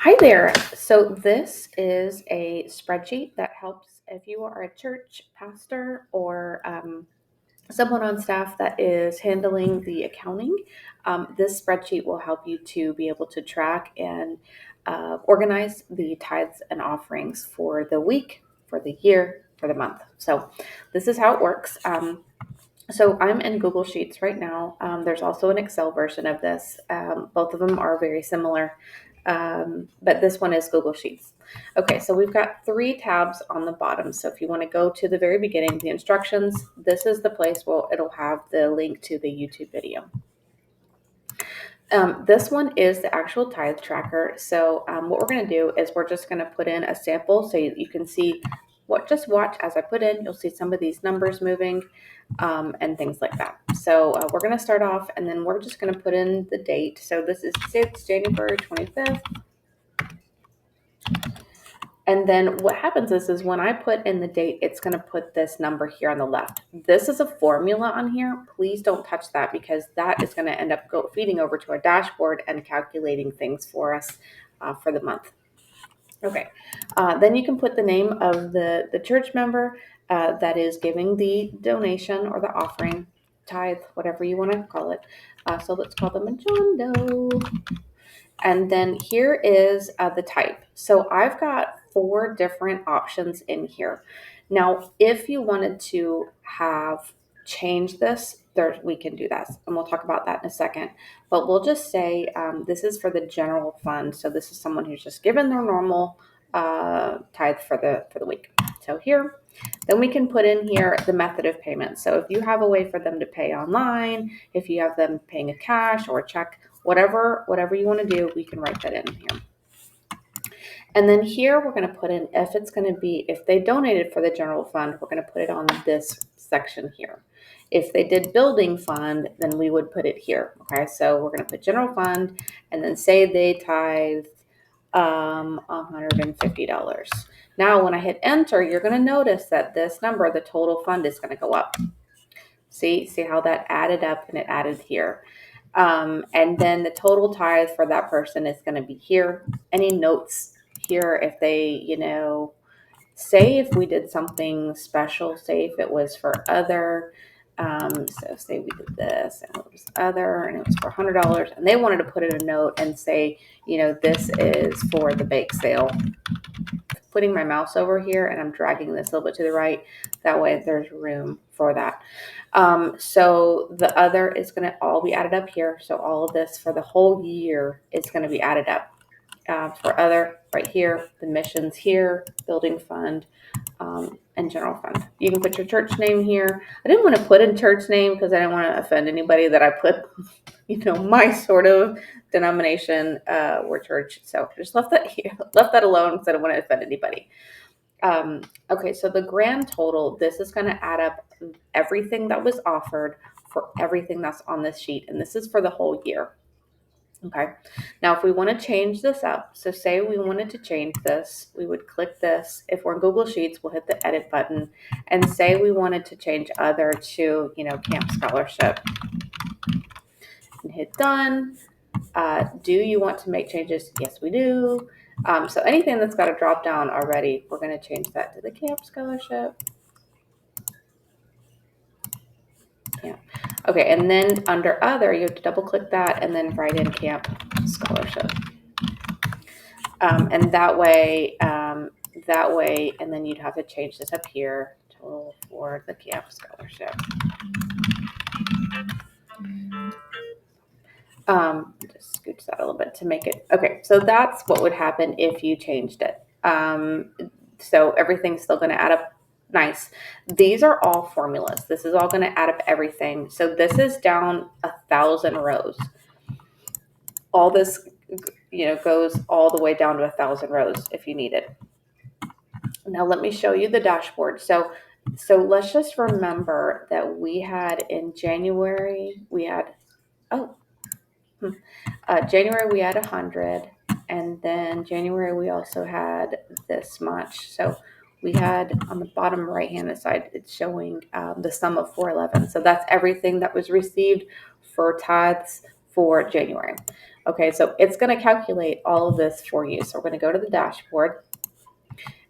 Hi there. So this is a spreadsheet that helps if you are a church pastor or someone on staff that is handling the accounting. This spreadsheet will help you to be able to track and organize the tithes and offerings for the week, for the year, for the month. So this is how it works. So I'm in Google Sheets right now. There's also an Excel version of this. Both of them are very similar, but this one is Google Sheets. Okay, so we've got 3 tabs on the bottom. So if you want to go to the very beginning, the instructions, this is the place where it'll have the link to the YouTube video. This one is the actual tithe tracker. So what we're going to do is we're just going to put in a sample so you can see just watch as I put in. You'll see some of these numbers moving and things like that. So we're going to start off and then we're just going to put in the date. So this is January 25th. And then what happens is when I put in the date, it's going to put this number here on the left. This is a formula on here. Please don't touch that because that is going to end up feeding over to our dashboard and calculating things for us for the month. Okay, then you can put the name of the church member that is giving the donation or the offering, tithe, whatever you want to call it. So let's call them a John Doe. And then here is the type. So I've got 4 different options in here. Now, if you wanted to change this, we can do that. And we'll talk about that in a second. But we'll just say this is for the general fund. So this is someone who's just given their normal tithe for the week. So here, then we can put in here the method of payment. So if you have a way for them to pay online, if you have them paying a cash or a check, whatever you want to do, we can write that in here. And then here we're going to put in if they donated for the general fund, we're going to put it on this section here. If they did building fund, then we would put it here. Okay, so we're going to put general fund and then say they tithed $150. Now, when I hit enter, you're going to notice that this number, the total fund, is going to go up. See how that added up and it added here. And then the total tithe for that person is going to be here. Any notes here if they, say if we did something special, say if it was for other, so say we did this and it was other and it was for $100 and they wanted to put in a note and say, this is for the bake sale. Putting my mouse over here and I'm dragging this a little bit to the right. That way there's room for that. So the other is going to all be added up here. So all of this for the whole year is going to be added up. For other right here, the missions here, building fund, and general fund. You can put your church name here. I didn't want to put in church name because I didn't want to offend anybody that I put, my sort of denomination or church. So I just left that here, left that alone because I don't want to offend anybody. Okay, so the grand total, this is going to add up everything that was offered for everything that's on this sheet. And this is for the whole year. Okay, now if we want to change this up, so say we wanted to change this, we would click this. If we're in Google Sheets, we'll hit the edit button and say we wanted to change other to, Camp Scholarship and hit done. Do you want to make changes? Yes, we do. So anything that's got a drop down already, we're going to change that to the Camp Scholarship. Yeah. Okay, and then under other, you have to double click that and then write in Camp Scholarship. And that way, and then you'd have to change this up here, total for the Camp Scholarship. Just scooch that a little bit to make it, okay, so that's what would happen if you changed it. So everything's still going to add up nice. These are all formulas. This is all going to add up everything. So this is down 1,000 rows. All this, goes all the way down to 1,000 rows if you need it. Now let me show you the dashboard. So let's just remember that we had in January, January we had 100, and then January we also had this much. So we had on the bottom right hand side, it's showing the sum of 411. So that's everything that was received for tithes for January. Okay, so it's going to calculate all of this for you. So we're going to go to the dashboard,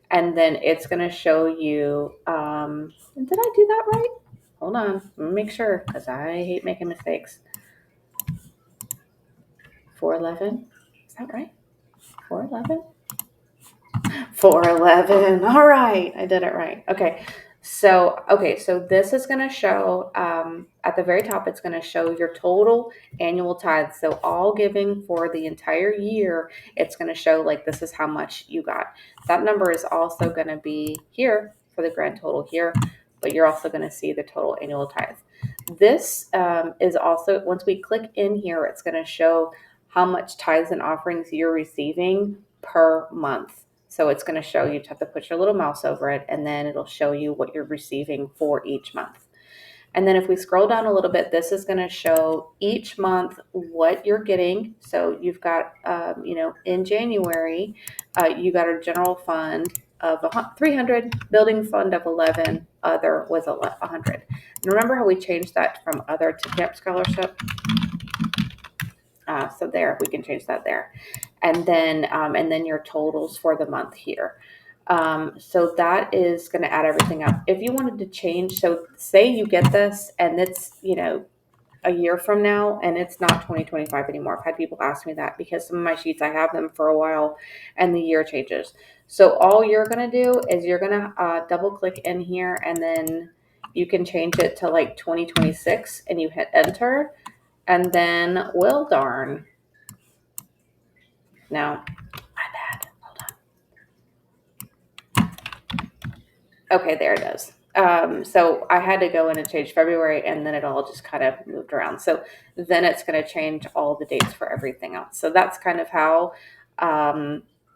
and then it's going to show you, did I do that right? Hold on, let me make sure, because I hate making mistakes. 411, is that right? 411? 411. All right, I did it right. Okay. So this is going to show at the very top, it's going to show your total annual tithes. So all giving for the entire year, it's going to show like this is how much you got. That number is also going to be here for the grand total here, but you're also going to see the total annual tithe. This is also, once we click in here, it's going to show how much tithes and offerings you're receiving per month. So it's going to show you, have to put your little mouse over it, and then it'll show you what you're receiving for each month. And then if we scroll down a little bit, this is going to show each month what you're getting. So you've got, in January, you got a general fund of 300, building fund of 11, other was 100. And remember how we changed that from other to camp scholarship? So there, we can change that there. And then your totals for the month here. So that is going to add everything up. If you wanted to change, so say you get this and it's, a year from now and it's not 2025 anymore. I've had people ask me that because some of my sheets, I have them for a while and the year changes. So all you're going to do is you're going to double click in here, and then you can change it to like 2026 and you hit enter, and then, well, darn. Now, my bad. Hold on. Okay, there it is. So I had to go in and change February, and then it all just kind of moved around. So then it's going to change all the dates for everything else. So that's kind of how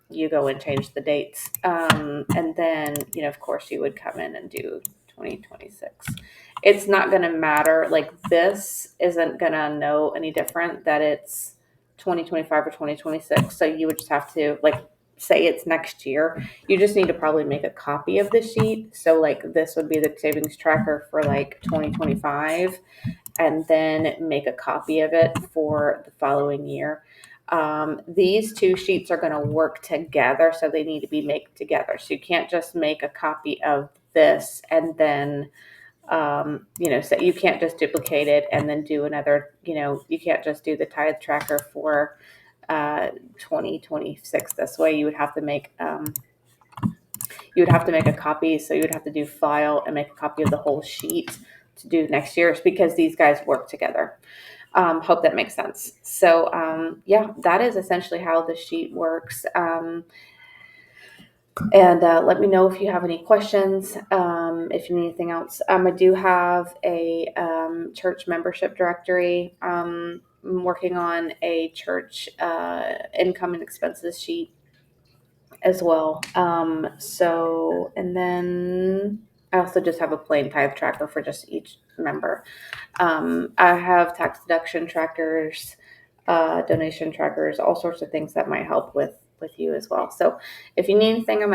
you go and change the dates. And then, of course, you would come in and do 2026. It's not going to matter. Like, this isn't going to know any different that it's 2025 or 2026. So you would just have to, like, say it's next year. You just need to probably make a copy of the sheet. So like this would be the savings tracker for like 2025, and then make a copy of it for the following year. These two sheets are going to work together, so they need to be made together. So you can't just make a copy of this and then so you can't just duplicate it and then do another, you can't just do the tithe tracker for 2026 this way. You would have to make a copy. So you would have to do file and make a copy of the whole sheet to do next year's, because these guys work together. Hope that makes sense. So that is essentially how the sheet works. And let me know if you have any questions, if you need anything else. I do have a church membership directory. I'm working on a church income and expenses sheet as well. And then I also just have a plain tithe tracker for just each member. I have tax deduction trackers, donation trackers, all sorts of things that might help with you as well. So if you need anything, I'm